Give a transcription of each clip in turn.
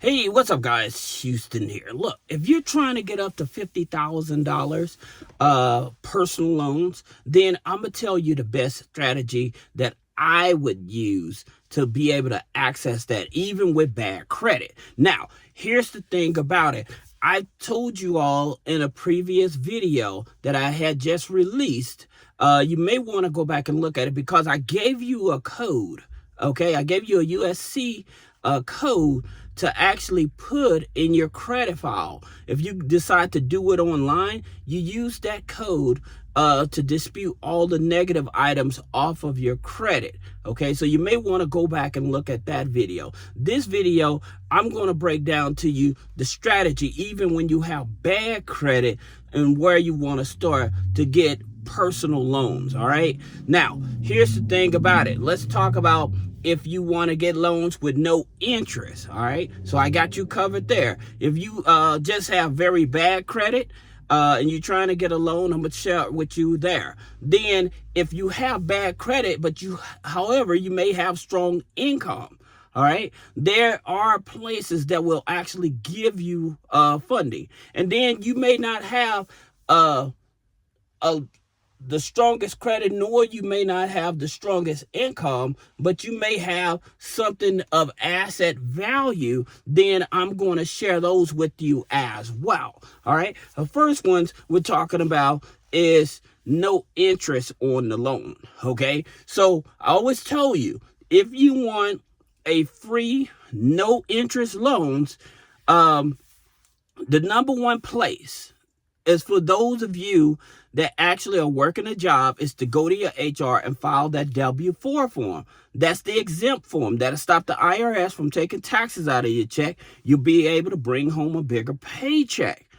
Hey, what's up, guys? Houston here. Look, if you're trying to get up to $50,000 personal loans, then I'm going to tell you the best strategy that I would use to be able to access that, even with bad credit. Now, here's the thing about it. I told you all in a previous video that I had just released. You may want to go back and look at it because I gave you a code. Okay, I gave you a USC code to actually put in your credit file. If you decide to do it online, you use that code to dispute all the negative items off of your credit. Okay, so you may want to go back and look at that video. This video, I'm going to break down to you the strategy, even when you have bad credit, and where you want to start to get personal loans. All right, now here's the thing about it. Let's talk about if you want to get loans with no interest. All right, so I got you covered there. If you just have very bad credit and you're trying to get a loan, I'm gonna share with you there. Then if you have bad credit, but however, you may have strong income, all right, there are places that will actually give you funding. And then you may not have the strongest credit, nor you may not have the strongest income, but you may have something of asset value. Then I'm going to share those with you as well. All right. The first ones we're talking about is no interest on the loan. Okay. So I always tell you, if you want a free, no interest loans, the number one place is for those of you that actually are working a job is to go to your HR and file that W-4 form. That's the exempt form. That'll stop the IRS from taking taxes out of your check. You'll be able to bring home a bigger paycheck.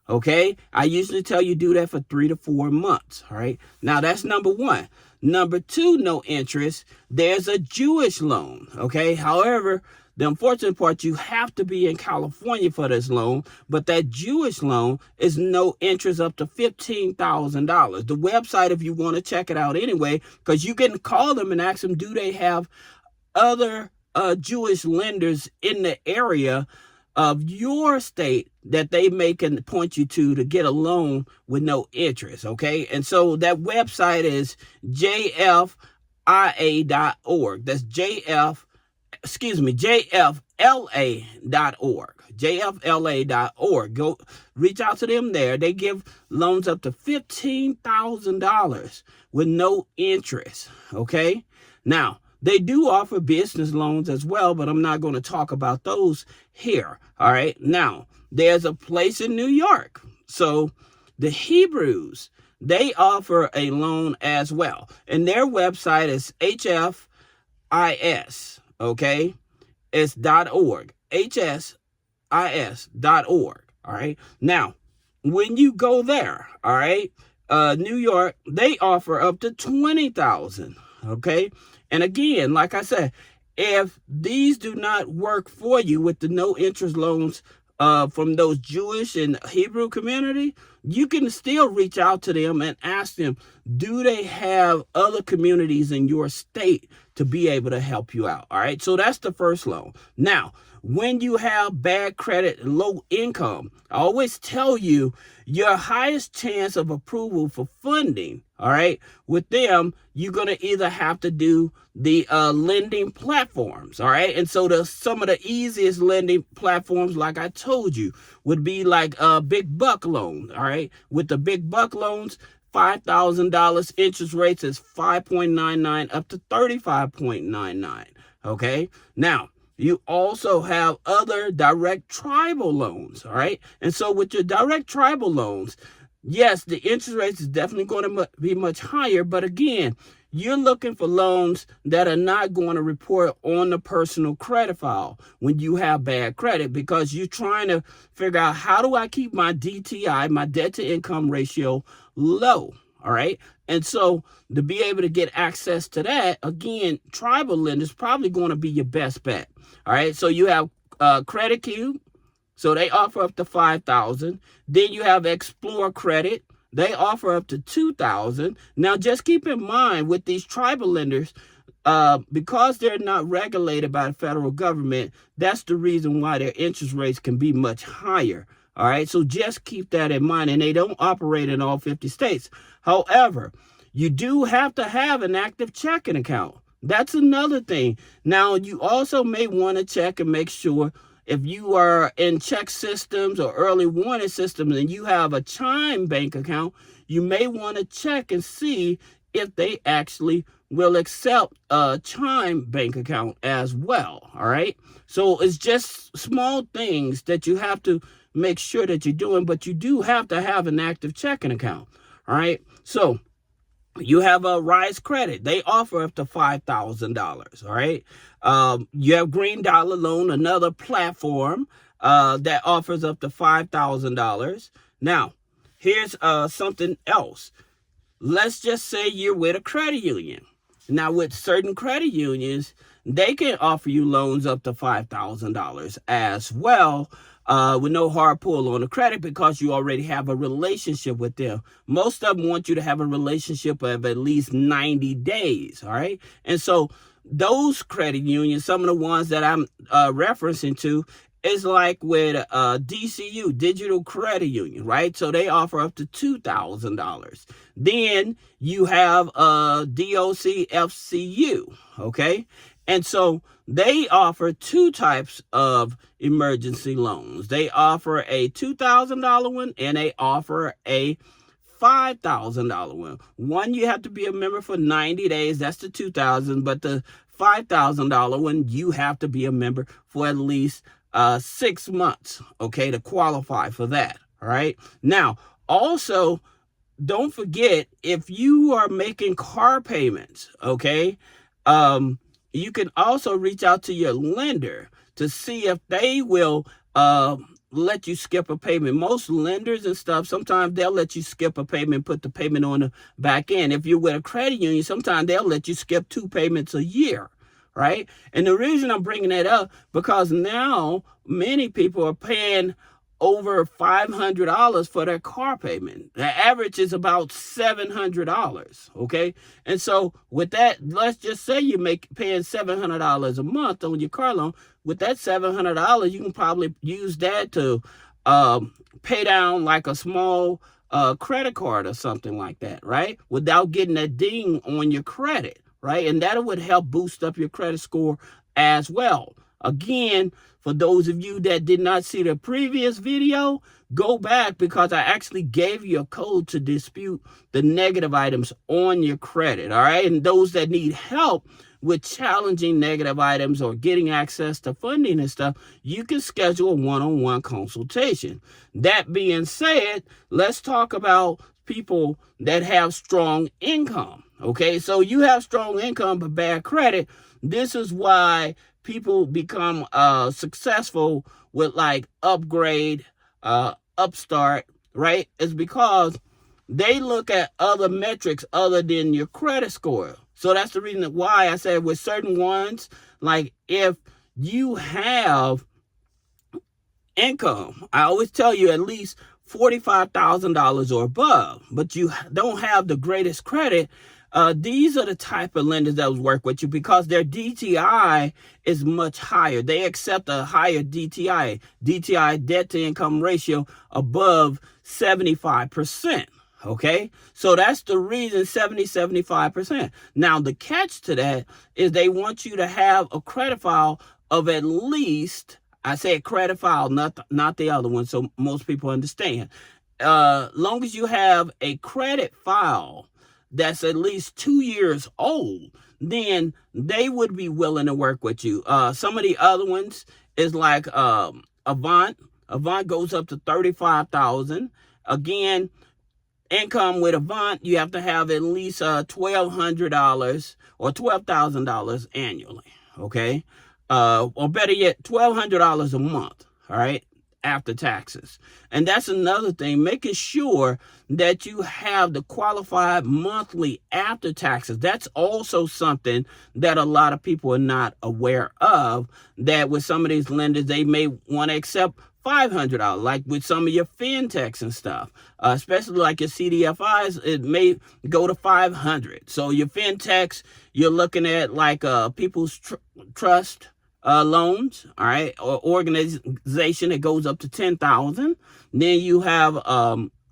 Okay? I usually tell you do that for 3 to 4 months. All right? Now, that's number one. Number two, no interest. There's a Jewish loan. Okay? However, the unfortunate part, you have to be in California for this loan, but that Jewish loan is no interest up to $15,000. The website, if you want to check it out anyway, because you can call them and ask them, do they have other Jewish lenders in the area of your state that they can point you to get a loan with no interest, okay? And so that website is jfia.org. That's jfla.org. jfla.org. Go reach out to them there. They give loans up to $15,000 with no interest. Okay. Now, they do offer business loans as well, but I'm not going to talk about those here. All right. Now, there's a place in New York. So the Hebrews, they offer a loan as well. And their website is HFIS. Okay, it's .org, HSIS.org. All right. Now, when you go there, all right, New York, they offer up to $20,000. Okay. And again, like I said, if these do not work for you with the no interest loans from those Jewish and Hebrew community, you can still reach out to them and ask them, do they have other communities in your state to be able to help you out? All right. So that's the first loan. Now, when you have bad credit and low income, I always tell you your highest chance of approval for funding, all right, with them, you're going to either have to do the lending platforms, all right? And so some of the easiest lending platforms, like I told you, would be like a big buck loan, all right? With the big buck loans, $5,000 interest rates is 5.99 up to 35.99, okay? Now, you also have other direct tribal loans, all right? And so with your direct tribal loans, yes, the interest rates is definitely going to be much higher, but again, you're looking for loans that are not going to report on the personal credit file when you have bad credit, because you're trying to figure out, how do I keep my DTI, my debt to income ratio, low? All right. And so to be able to get access to that, again, tribal lenders probably going to be your best bet. All right. So you have Credit Cube. So they offer up to $5,000. Then you have Explore Credit. They offer up to $2,000. Now, just keep in mind with these tribal lenders, because they're not regulated by the federal government, that's the reason why their interest rates can be much higher. All right, so just keep that in mind. And they don't operate in all 50 states. However, you do have to have an active checking account. That's another thing. Now, you also may want to check and make sure if you are in check systems or early warning systems and you have a Chime bank account, you may want to check and see if they actually will accept a Chime bank account as well. All right. So it's just small things that you have to make sure that you're doing, but you do have to have an active checking account. All right. So you have a Rise Credit. They offer up to $5,000. All right. You have Green Dollar Loan, another platform that offers up to $5,000. Now, here's something else. Let's just say you're with a credit union. Now, with certain credit unions, they can offer you loans up to $5,000 as well, with no hard pull on the credit because you already have a relationship with them. Most of them want you to have a relationship of at least 90 days, all right? And so those credit unions, some of the ones that I'm referencing to, is like with DCU, Digital Credit Union, right? So they offer up to $2,000. Then you have DOC FCU, okay? And so they offer two types of emergency loans. They offer a $2,000 one and they offer a $5,000 one. One, you have to be a member for 90 days. That's the $2,000. But the $5,000 one, you have to be a member for at least 6 months, okay, to qualify for that. All right. Now, also, don't forget, if you are making car payments, okay, you can also reach out to your lender to see if they will let you skip a payment. Most lenders and stuff, sometimes they'll let you skip a payment, put the payment on the back end. If you're with a credit union, sometimes they'll let you skip 2 payments a year, right? And the reason I'm bringing that up, because now many people are paying over $500 for their car payment. The average is about $700, okay? And so with that, let's just say you're paying $700 a month on your car loan. With that $700, you can probably use that to pay down like a small credit card or something like that, right? Without getting that ding on your credit, right? And that would help boost up your credit score as well. Again, for those of you that did not see the previous video, go back because I actually gave you a code to dispute the negative items on your credit, all right? And those that need help with challenging negative items or getting access to funding and stuff, you can schedule a one-on-one consultation. That being said, let's talk about people that have strong income, okay? So you have strong income but bad credit. This is why people become successful with like Upgrade, Upstart, right? It's because they look at other metrics other than your credit score. So that's the reason why I said with certain ones, like if you have income, I always tell you at least $45,000 or above, but you don't have the greatest credit, these are the type of lenders that will work with you because their DTI is much higher. They accept a higher DTI, debt to income ratio, above 75%. Okay, so that's the reason 75%. Now, the catch to that is they want you to have a credit file of at least, I say credit file, not the other one, so most people understand. Long as you have a credit file that's at least 2 years old, then they would be willing to work with you. Some of the other ones is like Avant. Avant goes up to $35,000. Again, income with Avant, you have to have at least $1,200 or $12,000 annually, okay? Or better yet, $1,200 a month, all right, after taxes. And that's another thing, making sure that you have the qualified monthly after taxes. That's also something that a lot of people are not aware of, that with some of these lenders, they may want to accept $500, like with some of your fintechs and stuff, especially like your CDFIs, it may go to $500. So your fintechs, you're looking at like people's trust loans, all right, or organization that goes up to $10,000. Then you have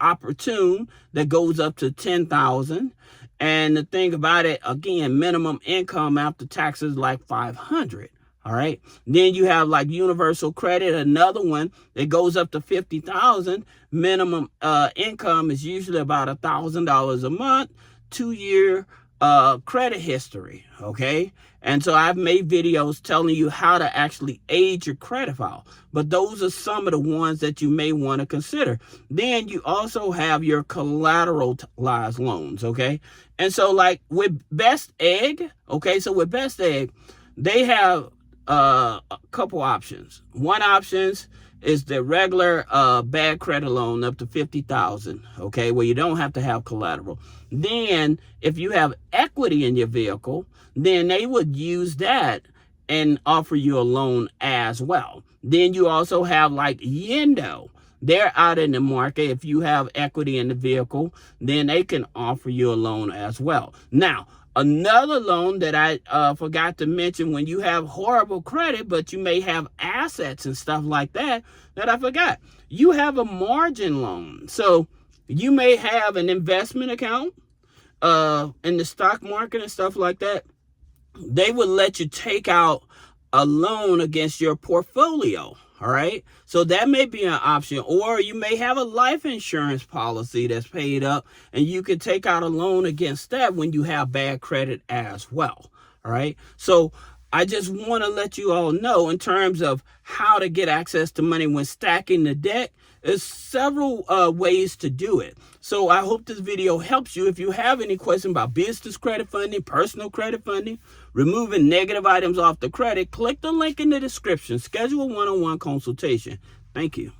Opportune that goes up to $10,000. And the thing about it, again, minimum income after taxes like $500. All right. Then you have like Universal Credit, another one that goes up to $50,000. Minimum income is usually about $1,000 a month, 2-year credit history. Okay. And so I've made videos telling you how to actually age your credit file. But those are some of the ones that you may want to consider. Then you also have your collateralized loans. Okay. And so like with Best Egg, okay, so with Best Egg, they have a couple options. One option is the regular bad credit loan up to $50,000, okay, where you don't have to have collateral. Then if you have equity in your vehicle, then they would use that and offer you a loan as well. Then you also have like Yendo. They're out in the market. If you have equity in the vehicle, then they can offer you a loan as well. Now, another loan that I forgot to mention, when you have horrible credit, but you may have assets and stuff like that I forgot. You have a margin loan. So you may have an investment account in the stock market and stuff like that. They would let you take out a loan against your portfolio. All right. So that may be an option. Or you may have a life insurance policy that's paid up and you can take out a loan against that when you have bad credit as well. All right. So I just want to let you all know in terms of how to get access to money when stacking the deck. There's several ways to do it. So I hope this video helps you. If you have any questions about business credit funding, personal credit funding, removing negative items off the credit, click the link in the description. Schedule a one-on-one consultation. Thank you.